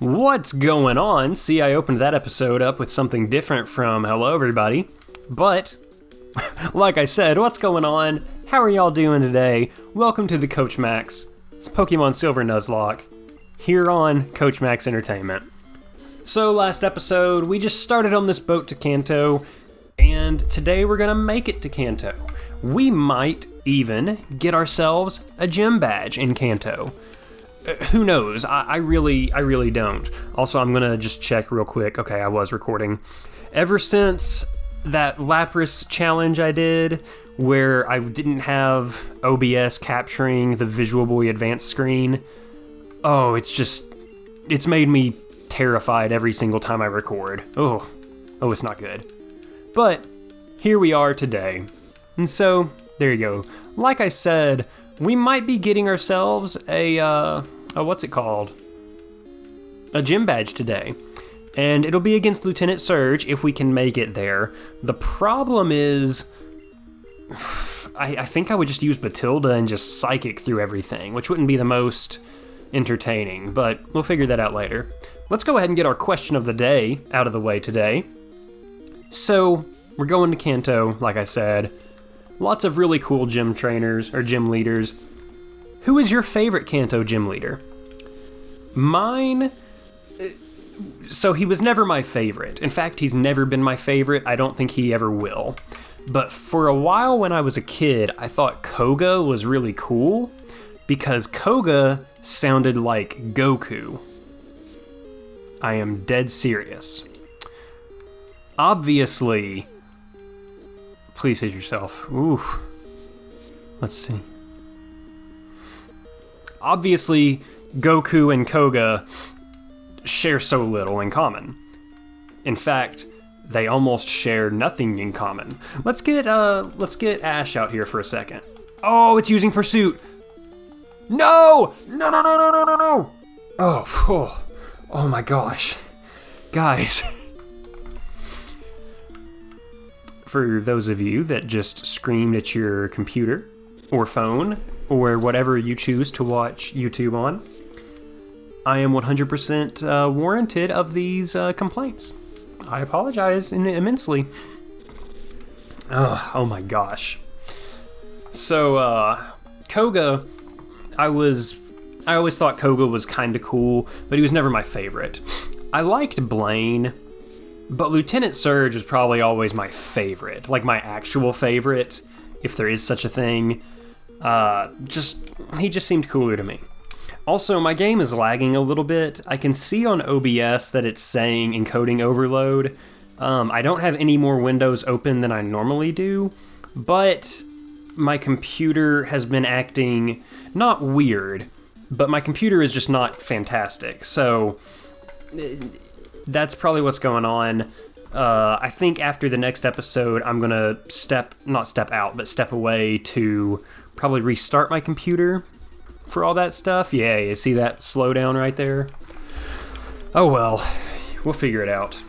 What's going on? See, I opened that episode up with something different from hello everybody, but like I said, what's going on? How are y'all doing today? Welcome to the Coach Max. It's Pokemon Silver Nuzlocke, here on Coach Max Entertainment. So last episode, we just started on this boat to Kanto, and today we're gonna make it to Kanto. We might even get ourselves a gym badge in Kanto. Who knows? I really don't. Also, I'm gonna just check real quick. Okay, I was recording. Ever since that Lapras challenge I did, where I didn't have OBS capturing the Visual Boy Advanced screen, it's made me terrified every single time I record. Oh, it's not good. But here we are today. And so, there you go. Like I said, we might be getting ourselves a what's it called? A gym badge today. And it'll be against Lieutenant Surge if we can make it there. The problem is, I think I would just use Batilda and just psychic through everything, which wouldn't be the most entertaining, but we'll figure that out later. Let's go ahead and get our question of the day out of the way today. So, we're going to Kanto, like I said. Lots of really cool gym trainers, or gym leaders. Who is your favorite Kanto gym leader? Mine... So he was never my favorite. In fact, he's never been my favorite. I don't think he ever will. But for a while when I was a kid, I thought Koga was really cool because Koga sounded like Goku. I am dead serious. Obviously... Please hit yourself. Ooh. Let's see. Obviously, Goku and Koga share so little in common. In fact, they almost share nothing in common. Let's get Ash out here for a second. Oh, it's using Pursuit. No! No. Oh my gosh. Guys. For those of you that just screamed at your computer or phone or whatever you choose to watch YouTube on, I am 100% warranted of these complaints. I apologize immensely. Oh my gosh. So, Koga, I always thought Koga was kind of cool, but he was never my favorite. I liked Blaine, but Lieutenant Surge was probably always my favorite, like my actual favorite, if there is such a thing. He just seemed cooler to me. Also, my game is lagging a little bit. I can see on OBS that it's saying encoding overload. I don't have any more windows open than I normally do, but my computer has been acting not weird, but my computer is just not fantastic. So that's probably what's going on. I think after the next episode, I'm gonna step away to probably restart my computer for all that stuff. Yeah, you see that slowdown right there? Oh well, we'll figure it out.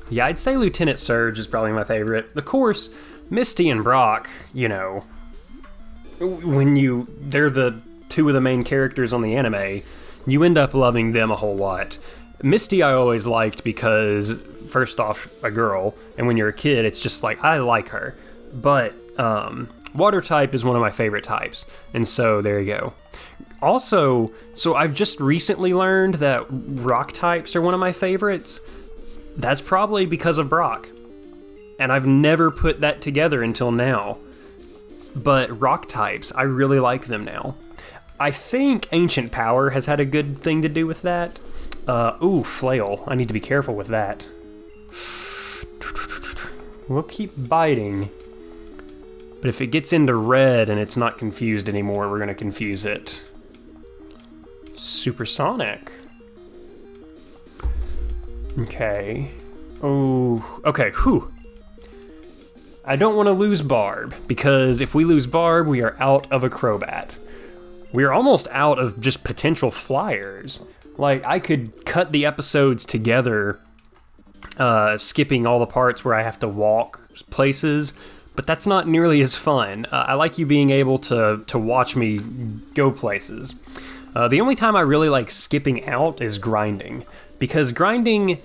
Yeah, I'd say Lieutenant Surge is probably my favorite. Of course, Misty and Brock, they're the two of the main characters on the anime, you end up loving them a whole lot. Misty I always liked because, first off, a girl, and when you're a kid, it's just like, I like her. But, Water type is one of my favorite types, and so there you go. Also, so I've just recently learned that rock types are one of my favorites. That's probably because of Brock, and I've never put that together until now. But rock types, I really like them now. I think Ancient Power has had a good thing to do with that. Flail. I need to be careful with that. We'll keep biting. But if it gets into red and it's not confused anymore, we're going to confuse it. Supersonic. Okay. Oh, okay, whew. I don't want to lose Barb, because if we lose Barb, we are out of a Crobat. We are almost out of just potential flyers. Like, I could cut the episodes together, skipping all the parts where I have to walk places, but that's not nearly as fun. I like you being able to watch me go places. The only time I really like skipping out is grinding, because grinding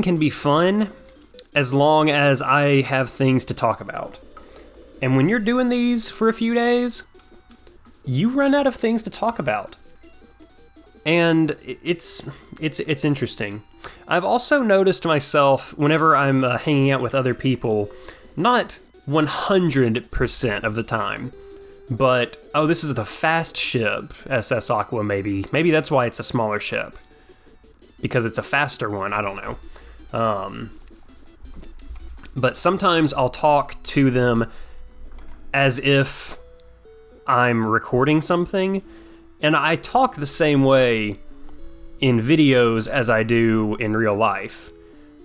can be fun as long as I have things to talk about. And when you're doing these for a few days, you run out of things to talk about. And it's interesting. I've also noticed myself, whenever I'm hanging out with other people, not 100% of the time, but, oh, this is the fast ship, SS Aqua maybe. Maybe that's why it's a smaller ship. Because it's a faster one, I don't know. But sometimes I'll talk to them as if I'm recording something, and I talk the same way in videos as I do in real life.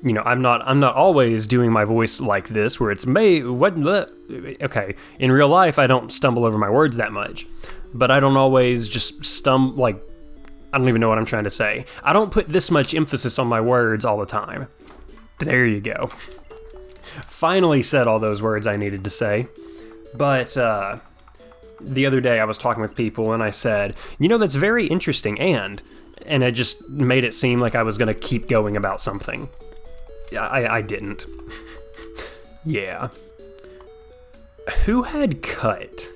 You know, I'm not always doing my voice like this, where it's okay. In real life, I don't stumble over my words that much, but I don't always just I don't even know what I'm trying to say. I don't put this much emphasis on my words all the time. There you go. Finally said all those words I needed to say. But the other day I was talking with people and I said, that's very interesting, and it just made it seem like I was going to keep going about something. I didn't. Yeah. Who had cut?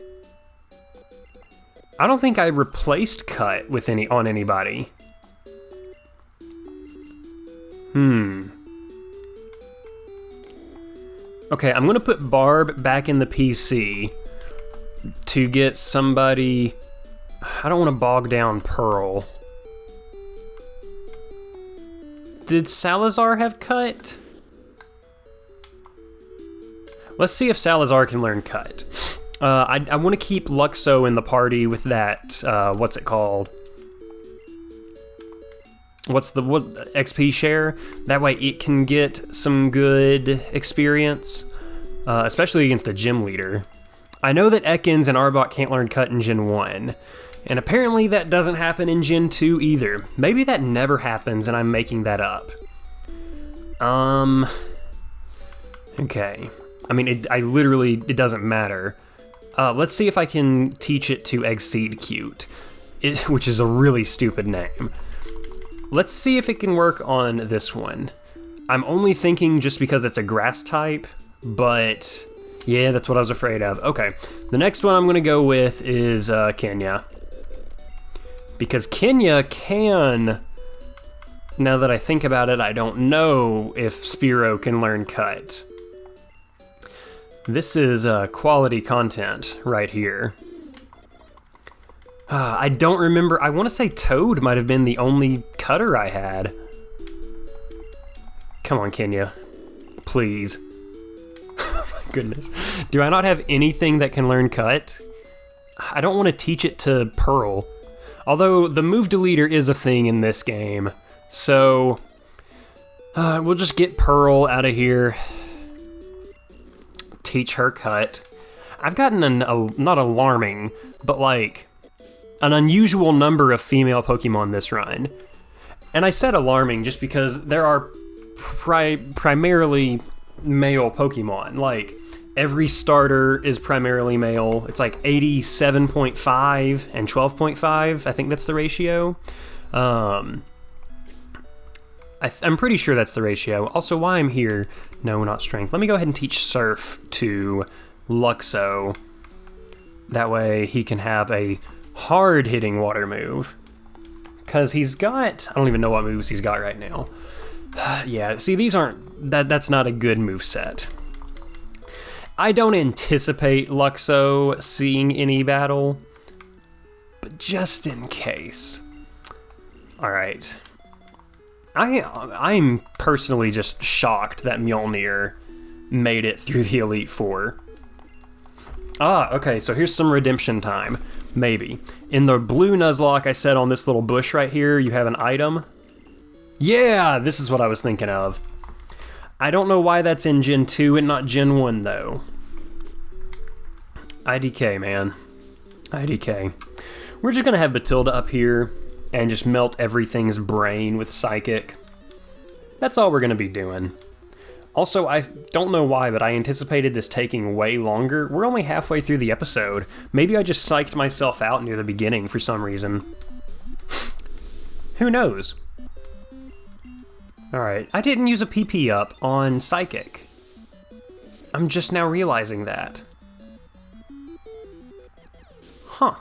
I don't think I replaced cut with on anybody. Okay, I'm gonna put Barb back in the PC to get somebody. I don't want to bog down Pearl. Did Salazar have cut? Let's see if Salazar can learn cut. I want to keep Luxo in the party with that, what's it called? What XP share? That way it can get some good experience, especially against a gym leader. I know that Ekans and Arbok can't learn cut in Gen 1, and apparently that doesn't happen in Gen 2 either. Maybe that never happens and I'm making that up. Okay. I mean, it doesn't matter. Let's see if I can teach it to Exceedcute, which is a really stupid name. Let's see if it can work on this one. I'm only thinking just because it's a grass type, but yeah, that's what I was afraid of. Okay, the next one I'm going to go with is Kenya. Because Kenya can, now that I think about it, I don't know if Spearow can learn cut. This is quality content right here. I don't remember. I want to say Toad might have been the only cutter I had. Come on, Kenya. Please. Oh my goodness. Do I not have anything that can learn cut? I don't want to teach it to Pearl. Although the move deleter is a thing in this game. So we'll just get Pearl out of here. Teach her cut. I've gotten not alarming, but like an unusual number of female Pokemon this run. And I said alarming just because there are primarily male Pokemon. Like, every starter is primarily male. It's like 87.5 and 12.5. I think that's the ratio. I'm pretty sure that's the ratio. Also, why I'm here, no, not strength. Let me go ahead and teach Surf to Luxo. That way he can have a hard-hitting water move. Because he's got, I don't even know what moves he's got right now. Yeah, see, these aren't, that's not a good move set. I don't anticipate Luxo seeing any battle, but just in case. Alright. I'm personally just shocked that Mjolnir made it through the Elite Four. Okay, so here's some redemption time. Maybe. In the blue Nuzlocke I said on this little bush right here, you have an item. Yeah, this is what I was thinking of. I don't know why that's in Gen 2 and not Gen 1, though. IDK, man. IDK. We're just gonna have Batilda up here and just melt everything's brain with Psychic. That's all we're gonna be doing. Also, I don't know why, but I anticipated this taking way longer. We're only halfway through the episode. Maybe I just psyched myself out near the beginning for some reason. Who knows? Alright, I didn't use a PP up on Psychic. I'm just now realizing that. Huh.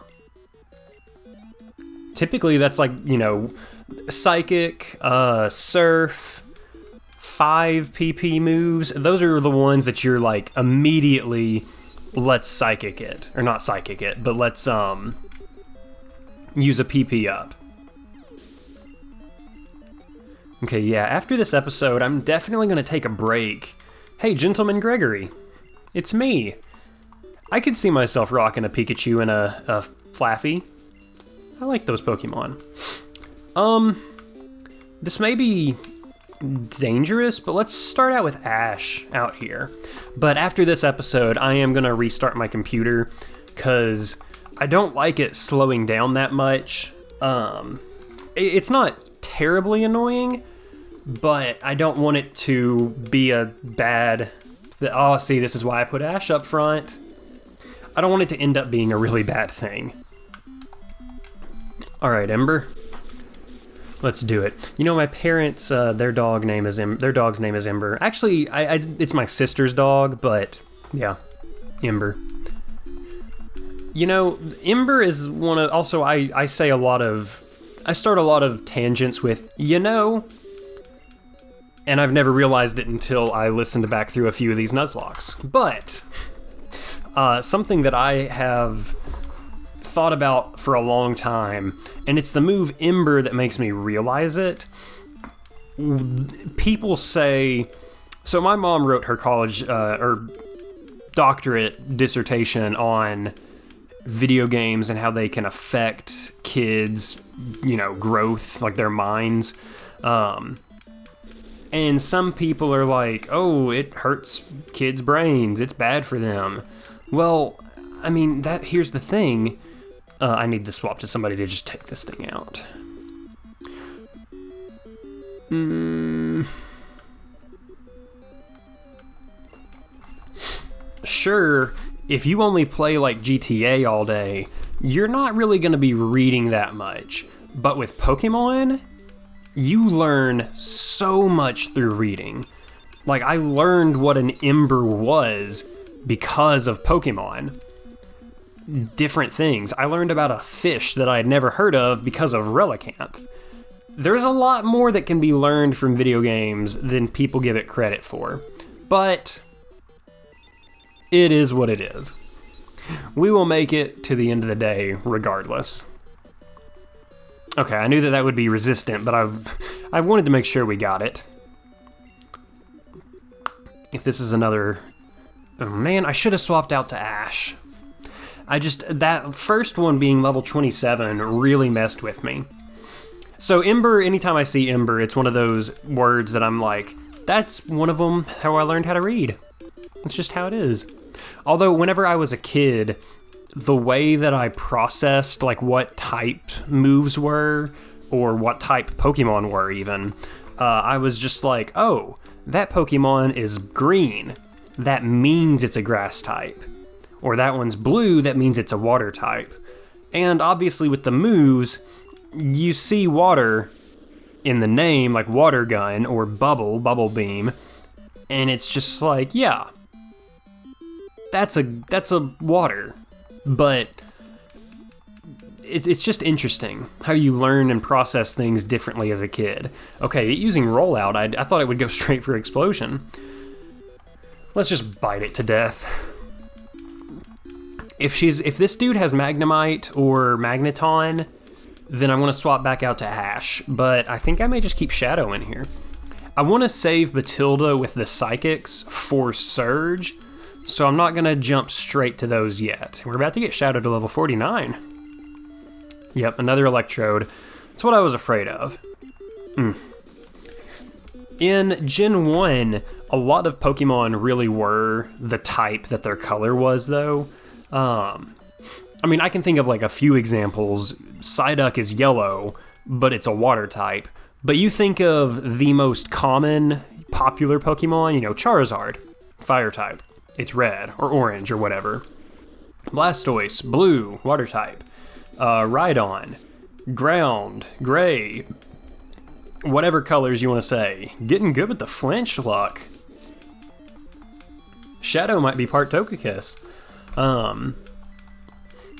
Typically that's like, you know, Psychic, Surf, 5 PP moves. Those are the ones that you're like immediately, let's Psychic it. Or not Psychic it, but let's use a PP up. Okay, yeah, after this episode, I'm definitely going to take a break. Hey, Gentleman Gregory. It's me. I could see myself rocking a Pikachu and a Flaffy. I like those Pokemon. This may be dangerous, but let's start out with Ash out here. But after this episode, I am going to restart my computer, because I don't like it slowing down that much. It's not terribly annoying, but I don't want it to be a bad... Oh, see, this is why I put Ash up front. I don't want it to end up being a really bad thing. Alright, Ember. Let's do it. You know, my parents, their dog's name is Ember. Actually, it's my sister's dog, but yeah, Ember. You know, Ember is one of... Also, I say a lot of... I start a lot of tangents with, you know... And I've never realized it until I listened back through a few of these Nuzlocks. But, something that I have thought about for a long time, and it's the move Ember that makes me realize it. People say... So my mom wrote her college, or doctorate dissertation on video games and how they can affect kids, you know, growth, like their minds. And some people are like, oh, it hurts kids' brains, it's bad for them. Well, I mean, here's the thing. I need to swap to somebody to just take this thing out. Sure, if you only play like GTA all day, you're not really going to be reading that much. But with Pokemon, you learn so much through reading. Like, I learned what an Ember was because of Pokemon. Different things. I learned about a fish that I had never heard of because of Relicanth. There's a lot more that can be learned from video games than people give it credit for. But it is what it is. We will make it to the end of the day regardless. Okay, I knew that would be resistant, but I wanted to make sure we got it. If this is another... Oh man, I should have swapped out to Ash. That first one being level 27 really messed with me. So Ember, anytime I see Ember, it's one of those words that I'm like, that's one of them how I learned how to read. It's just how it is. Although whenever I was a kid... the way that I processed, like, what type moves were, or what type Pokemon were even, I was just like, oh, that Pokemon is green. That means it's a grass type. Or that one's blue, that means it's a water type. And obviously with the moves, you see water in the name, like Water Gun, or Bubble Beam, and it's just like, yeah, that's a water. But it's just interesting how you learn and process things differently as a kid. Okay, using Rollout, I thought it would go straight for Explosion. Let's just bite it to death. If this dude has Magnemite or Magneton, then I'm going to swap back out to Ash. But I think I may just keep Shadow in here. I want to save Batilda with the Psychics for Surge, so I'm not going to jump straight to those yet. We're about to get Shadow to level 49. Yep, another Electrode. That's what I was afraid of. In Gen 1, a lot of Pokemon really were the type that their color was, though. I mean, I can think of like a few examples. Psyduck is yellow, but it's a water type. But you think of the most common, popular Pokemon, you know, Charizard, fire type. It's red, or orange, or whatever. Blastoise, blue, water type. Rhydon, ground, gray, whatever colors you want to say. Getting good with the flinch luck. Shadow might be part Togekiss.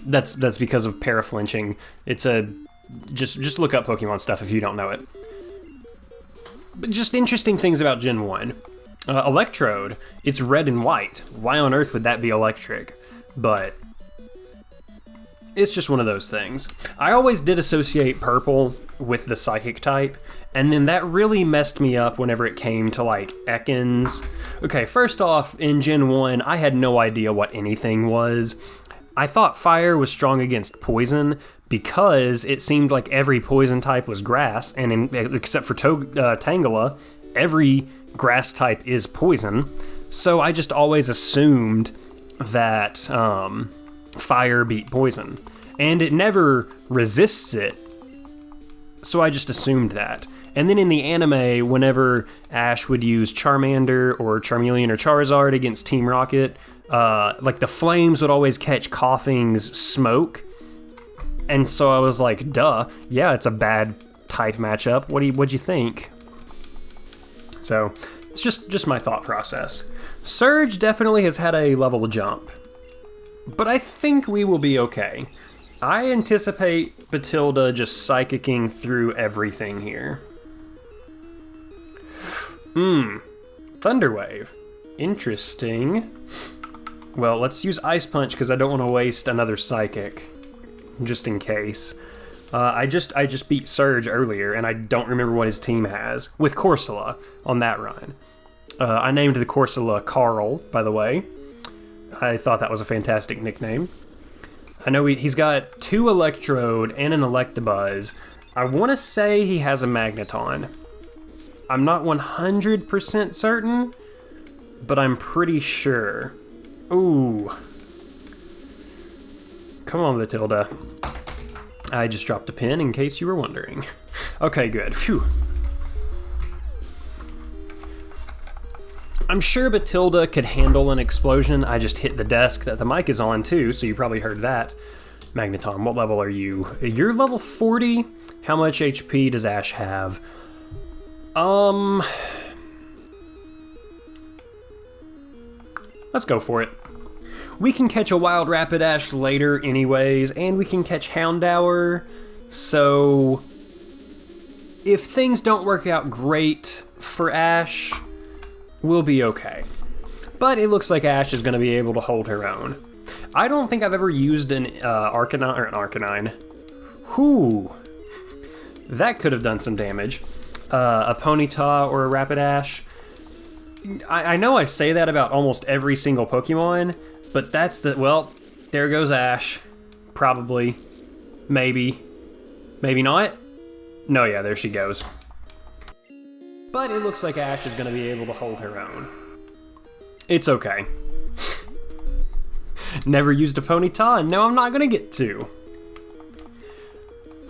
That's because of paraflinching. It's a just look up Pokemon stuff if you don't know it. But just interesting things about Gen 1. Electrode, it's red and white. Why on earth would that be electric? But it's just one of those things. I always did associate purple with the psychic type, and then that really messed me up whenever it came to like Ekans. Okay, first off, in Gen 1, I had no idea what anything was. I thought fire was strong against poison because it seemed like every poison type was grass, and except for Tangela, every grass type is poison. So I just always assumed that fire beat poison, and it never resists it. So I just assumed that. And then in the anime, whenever Ash would use Charmander or Charmeleon or Charizard against Team Rocket, like the flames would always catch Koffing's smoke. And so I was like, duh, yeah, it's a bad type matchup. What'd you think? So it's just my thought process. Surge definitely has had a level jump, but I think we will be okay. I anticipate Batilda just psychicking through everything here. Thunderwave. Interesting. Well, let's use Ice Punch because I don't want to waste another Psychic, just in case. I just beat Surge earlier, and I don't remember what his team has, with Corsola on that run. I named the Corsola Carl, by the way. I thought that was a fantastic nickname. I know he's got 2 Electrode and an Electabuzz. I want to say he has a Magneton. I'm not 100% certain, but I'm pretty sure. Ooh. Come on, Matilda. I just dropped a pin in case you were wondering. Okay, good. Phew. I'm sure Batilda could handle an explosion. I just hit the desk that the mic is on too, so you probably heard that. Magneton, what level are you? You're level 40? How much HP does Ash have? Let's go for it. We can catch a Wild Rapidash later anyways, and we can catch Houndour, so if things don't work out great for Ash, we'll be okay. But it looks like Ash is going to be able to hold her own. I don't think I've ever used an Arcanine. Whew. That could have done some damage. A Ponyta or a Rapidash. I know I say that about almost every single Pokemon, but that's well, there goes Ash. Probably. Maybe. Maybe not? No, yeah, there she goes. But it looks like Ash is going to be able to hold her own. It's okay. Never used a Ponyta, and no, I'm not going to get to.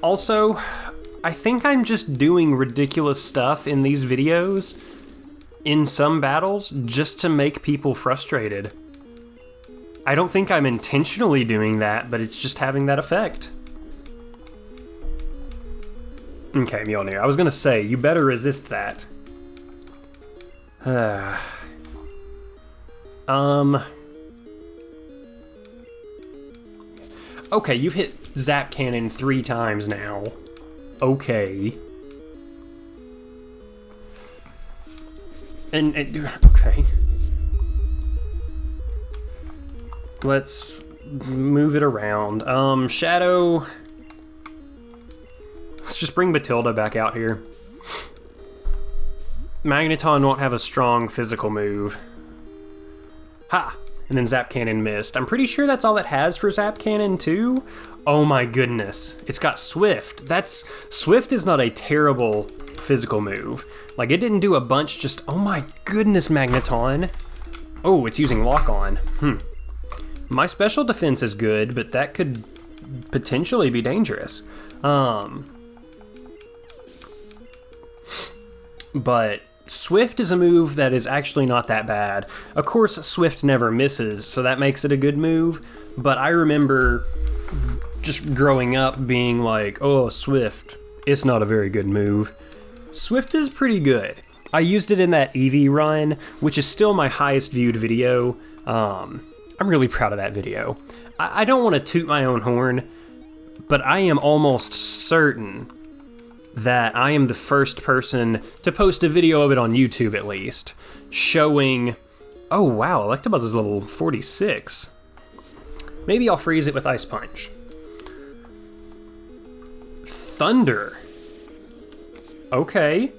Also, I think I'm just doing ridiculous stuff in these videos, in some battles, just to make people frustrated. I don't think I'm intentionally doing that, but it's just having that effect. Okay, Mjolnir, I was going to say, you better resist that. Okay, you've hit Zap Cannon 3 times now. Okay. And okay. Let's move it around. Shadow. Let's just bring Batilda back out here. Magneton won't have a strong physical move. Ha! And then Zap Cannon missed. I'm pretty sure that's all it has for Zap Cannon too. Oh my goodness. It's got Swift. Swift is not a terrible physical move. Like, it didn't do a bunch, just, oh my goodness, Magneton. Oh, it's using Lock On. My special defense is good, but that could potentially be dangerous. But Swift is a move that is actually not that bad. Of course, Swift never misses, so that makes it a good move. But I remember just growing up being like, oh, Swift, it's not a very good move. Swift is pretty good. I used it in that Eevee run, which is still my highest viewed video. I'm really proud of that video. I don't want to toot my own horn, but I am almost certain that I am the first person to post a video of it on YouTube at least, showing... Oh wow, Electabuzz is level 46. Maybe I'll freeze it with Ice Punch. Thunder. Okay.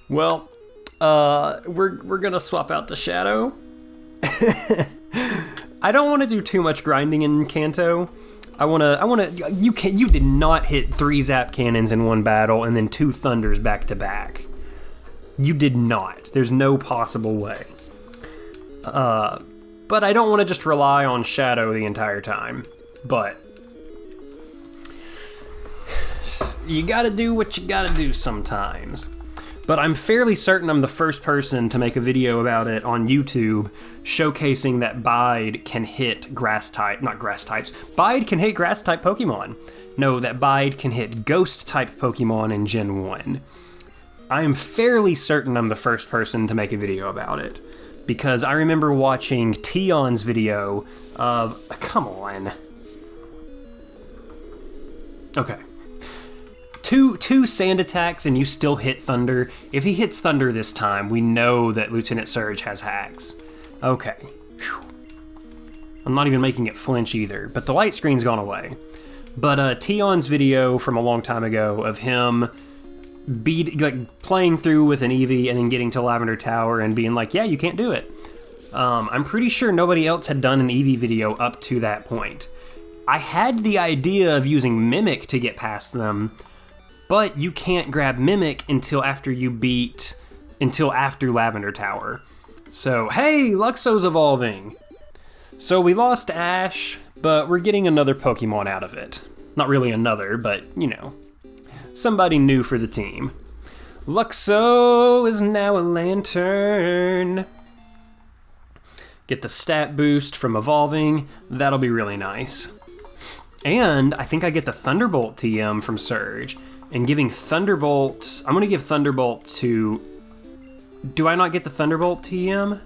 Well, we're gonna swap out to Shadow. I don't want to do too much grinding in Kanto. You did not hit 3 Zap Cannons in one battle and then 2 Thunders back to back. You did not. There's no possible way. But I don't want to just rely on Shadow the entire time. But you gotta do what you gotta do sometimes. But I'm fairly certain I'm the first person to make a video about it on YouTube showcasing that Bide can hit Bide can hit grass-type Pokemon. No, that Bide can hit Ghost-type Pokemon in Gen 1. I am fairly certain I'm the first person to make a video about it. Because I remember watching Tion's video of... Come on. Okay. Two sand attacks and you still hit Thunder. If he hits Thunder this time, we know that Lieutenant Surge has hacks. Okay. Whew. I'm not even making it flinch either, but the light screen's gone away. But Tion's video from a long time ago of him playing through with an Eevee and then getting to Lavender Tower and being like, yeah, you can't do it. I'm pretty sure nobody else had done an Eevee video up to that point. I had the idea of using Mimic to get past them, but you can't grab Mimic until after Lavender Tower. So, hey, Luxo's evolving! So we lost Ash, but we're getting another Pokemon out of it. Not really another, but, you know, somebody new for the team. Luxo is now a Lantern. Get the stat boost from evolving. That'll be really nice. And I think I get the Thunderbolt TM from Surge. And giving Thunderbolt... I'm going to give Thunderbolt to... Do I not get the Thunderbolt TM?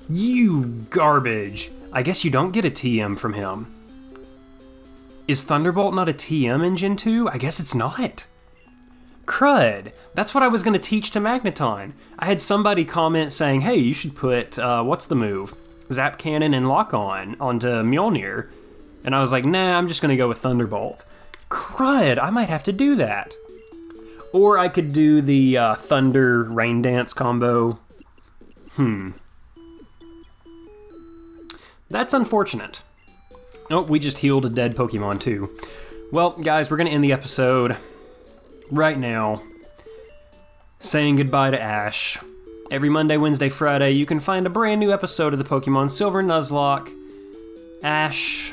You garbage. I guess you don't get a TM from him. Is Thunderbolt not a TM in Gen 2? I guess it's not. Crud. That's what I was going to teach to Magneton. I had somebody comment saying, hey, you should put, what's the move? Zap Cannon and Lock-On onto Mjolnir. And I was like, nah, I'm just going to go with Thunderbolt. Crud, I might have to do that. Or I could do the Thunder Rain Dance combo. That's unfortunate. Oh, we just healed a dead Pokemon too. Well, guys, we're going to end the episode right now saying goodbye to Ash. Every Monday, Wednesday, Friday, you can find a brand new episode of the Pokemon Silver Nuzlocke. Ash,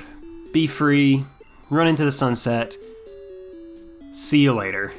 be free, run into the sunset. See you later.